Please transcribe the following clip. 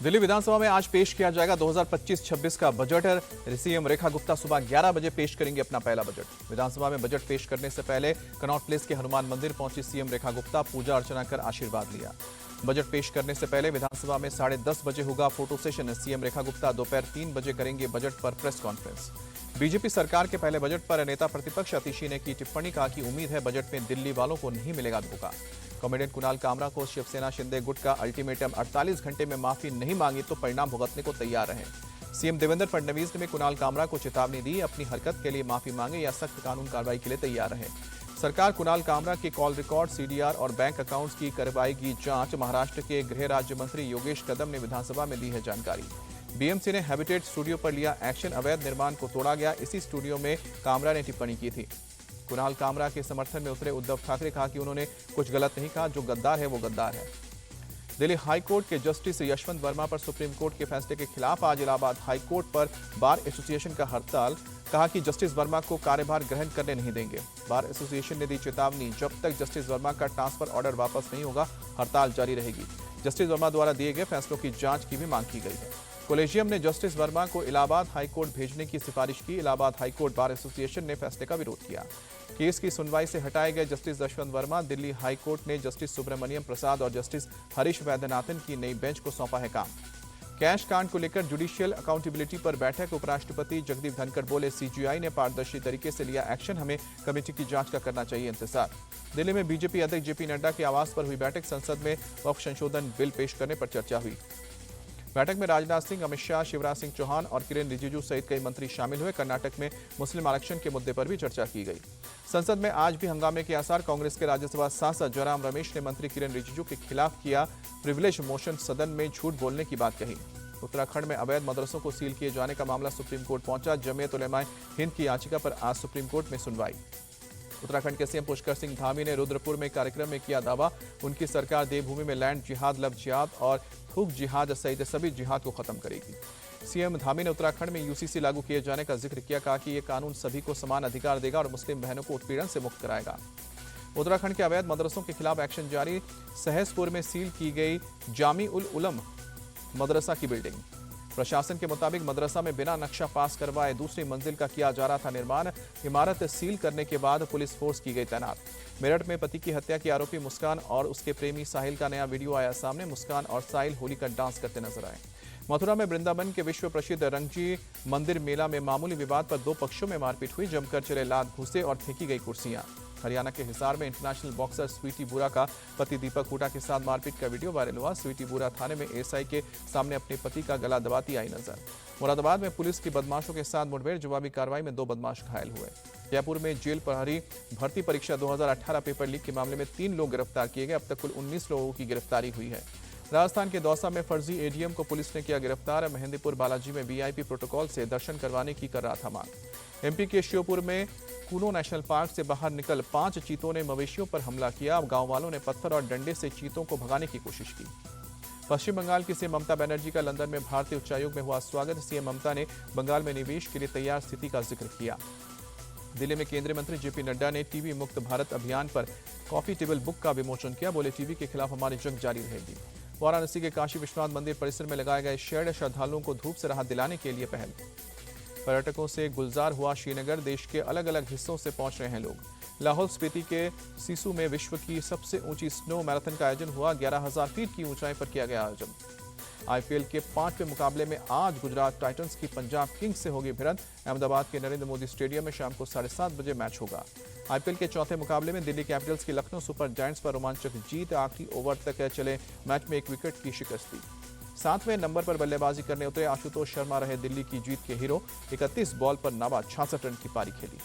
दिल्ली विधानसभा में आज पेश किया जाएगा 2025-26 का बजट। सीएम रेखा गुप्ता सुबह 11 बजे पेश करेंगे अपना पहला बजट। विधानसभा में बजट पेश करने से पहले कनॉट प्लेस के हनुमान मंदिर पहुंची सीएम रेखा गुप्ता, पूजा अर्चना कर आशीर्वाद लिया। बजट पेश करने से पहले विधानसभा में 10:30 बजे होगा photo session. CM Rekha Gupta दोपहर 3 बजे करेंगे बजट पर प्रेस कॉन्फ्रेंस। बीजेपी सरकार के पहले बजट पर नेता प्रतिपक्ष अतिशी ने की टिप्पणी, कहा कि उम्मीद है बजट में दिल्ली वालों को नहीं मिलेगा धोखा। कॉमेडियन कुणाल कामरा को शिवसेना शिंदे गुट का अल्टीमेटम, 48 घंटे में माफी नहीं मांगी तो परिणाम भुगतने को तैयार रहे। सीएम देवेंद्र फडणवीस ने कुणाल कामरा को चेतावनी दी, अपनी हरकत के लिए माफी मांगे या सख्त कानून कार्रवाई के लिए तैयार रहे। सरकार कुणाल कामरा के कॉल रिकॉर्ड, सीडीआर और बैंक अकाउंट्स की करवाएगी जांच। महाराष्ट्र के गृह राज्य मंत्री योगेश कदम ने विधानसभा में दी है जानकारी। बीएमसी ने हैबिटेट स्टूडियो पर लिया एक्शन, अवैध निर्माण को तोड़ा गया, इसी स्टूडियो में कामरा ने टिप्पणी की थी। कुणाल कामरा के समर्थन में उतरे उद्धव ठाकरे, कहा कि उन्होंने कुछ गलत नहीं कहा, जो गद्दार है वो गद्दार है। दिल्ली हाईकोर्ट के जस्टिस यशवंत वर्मा पर सुप्रीम कोर्ट के फैसले के खिलाफ आज इलाहाबाद हाईकोर्ट पर बार एसोसिएशन का हड़ताल, कहा कि जस्टिस वर्मा को कार्यभार ग्रहण करने नहीं देंगे। बार एसोसिएशन ने दी चेतावनी, जब तक जस्टिस वर्मा का ट्रांसफर ऑर्डर वापस नहीं होगा हड़ताल जारी रहेगी। जस्टिस वर्मा द्वारा दिए गए फैसलों की जांच की भी मांग की गई है। कॉलेजियम ने जस्टिस वर्मा को इलाहाबाद हाईकोर्ट भेजने की सिफारिश की। इलाहाबाद हाईकोर्ट बार एसोसिएशन ने फैसले का विरोध किया। केस की सुनवाई से हटाए गए जस्टिस यशवंत वर्मा, दिल्ली हाईकोर्ट ने जस्टिस सुब्रमण्यम प्रसाद और जस्टिस हरीश वैद्यनाथन की नई बेंच को सौंपा है काम। कैश कांड को लेकर जुडिशियल अकाउंटेबिलिटी पर बैठक, उपराष्ट्रपति जगदीप धनखड़ बोले, सीजीआई ने पारदर्शी तरीके से लिया एक्शन, हमें कमेटी की जांच का करना चाहिए इंतजार। दिल्ली में बीजेपी अध्यक्ष जेपी नड्डा के आवास पर हुई बैठक, संसद में वक्फ संशोधन बिल पेश करने पर चर्चा हुई। बैठक में राजनाथ सिंह, अमित शाह, शिवराज सिंह चौहान और किरेन रिजिजू सहित कई मंत्री शामिल हुए। कर्नाटक में मुस्लिम आरक्षण के मुद्दे पर भी चर्चा की गई। संसद में आज भी हंगामे के आसार, कांग्रेस के राज्यसभा सांसद जयराम रमेश ने मंत्री किरेन रिजिजू के खिलाफ किया प्रिविलेज मोशन, सदन में झूठ बोलने की बात कही। उत्तराखंड में अवैध मदरसों को सील किए जाने का मामला सुप्रीम कोर्ट पहुंचा। जमीयत उलेमा हिंद की याचिका पर आज सुप्रीम कोर्ट में सुनवाई। उत्तराखंड के सीएम पुष्कर सिंह धामी ने रुद्रपुर में कार्यक्रम में किया दावा, उनकी सरकार देवभूमि में लैंड जिहाद, लव जिहाद और थूक जिहाद सहित सभी जिहाद को खत्म करेगी। सीएम धामी ने उत्तराखंड में यूसीसी लागू किए जाने का जिक्र किया, कहा कि यह कानून सभी को समान अधिकार देगा और मुस्लिम बहनों को उत्पीड़न से मुक्त कराएगा। उत्तराखंड के अवैध मदरसों के खिलाफ एक्शन जारी, सहसपुर में सील की गई जामी उल उलम मदरसा की बिल्डिंग। प्रशासन के मुताबिक मदरसा में बिना नक्शा पास करवाए दूसरी मंजिल का किया जा रहा था निर्माण। इमारत सील करने के बाद पुलिस फोर्स की गई तैनात। मेरठ में पति की हत्या की आरोपी मुस्कान और उसके प्रेमी साहिल का नया वीडियो आया सामने। मुस्कान और साहिल होली का डांस करते नजर आए। मथुरा में वृंदावन के विश्व प्रसिद्ध रंगजी मंदिर मेला में मामूली विवाद पर दो पक्षों में मारपीट हुई, जमकर चले लात घुसे और फेंकी गई कुर्सियां। हरियाणा के हिसार में इंटरनेशनल बॉक्सर स्वीटी बुरा का पति दीपक हुडा के साथ मारपीट का वीडियो वायरल हुआ। स्वीटी बुरा थाने में एएसआई के सामने अपने पति का गला दबाती आई नजर। मुरादाबाद में पुलिस की बदमाशों के साथ मुठभेड़, जवाबी कार्रवाई में 2 बदमाश घायल हुए। जयपुर में जेल प्रहरी भर्ती परीक्षा 2018 पेपर लीक के मामले में 3 लोग गिरफ्तार किए गए। अब तक कुल 19 लोगों की गिरफ्तारी हुई है। राजस्थान के दौसा में फर्जी एडीएम को पुलिस ने किया गिरफ्तार। मेहंदीपुर बालाजी में वीआईपी प्रोटोकॉल से दर्शन करवाने की कर रहा था मांग। एमपी के श्योपुर में कूनो नेशनल पार्क से बाहर निकल 5 चीतों ने मवेशियों पर हमला किया। गांव वालों ने पत्थर और डंडे से चीतों को भगाने की कोशिश की। पश्चिम बंगाल की सीएम ममता बनर्जी का लंदन में भारतीय उच्चायोग में हुआ स्वागत। सीएम ममता ने बंगाल में निवेश के लिए तैयार स्थिति का जिक्र किया। दिल्ली में केंद्रीय मंत्री जेपी नड्डा ने टीबी मुक्त भारत अभियान पर कॉफी टेबल बुक का विमोचन किया। बोले, टीबी के खिलाफ हमारी जंग जारी रहेगी। वाराणसी के काशी विश्वनाथ मंदिर परिसर में लगाए गए शेड, श्रद्धालुओं को धूप से राहत दिलाने के लिए पहल। पर्यटकों से गुलजार हुआ श्रीनगर, देश के अलग अलग हिस्सों से पहुंच रहे हैं लोग। लाहौल स्पीति के सिसु में विश्व की सबसे ऊंची स्नो मैराथन का आयोजन हुआ। 11,000 फीट की ऊंचाई पर किया गया आयोजन। आईपीएल के 5वें मुकाबले में आज गुजरात टाइटंस की पंजाब किंग्स से होगी भिड़ंत। अहमदाबाद के नरेंद्र मोदी स्टेडियम में शाम को 7:30 बजे मैच होगा। आईपीएल के 4थे मुकाबले में दिल्ली कैपिटल्स की लखनऊ सुपर जायंट्स पर रोमांचक जीत। आखिरी ओवर तक चले मैच में 1 विकेट की शिकस्ती। 7वें नंबर पर बल्लेबाजी करने उतरे आशुतोष शर्मा रहे दिल्ली की जीत के हीरो। 31 बॉल पर नाबाद 66 रन की पारी खेली।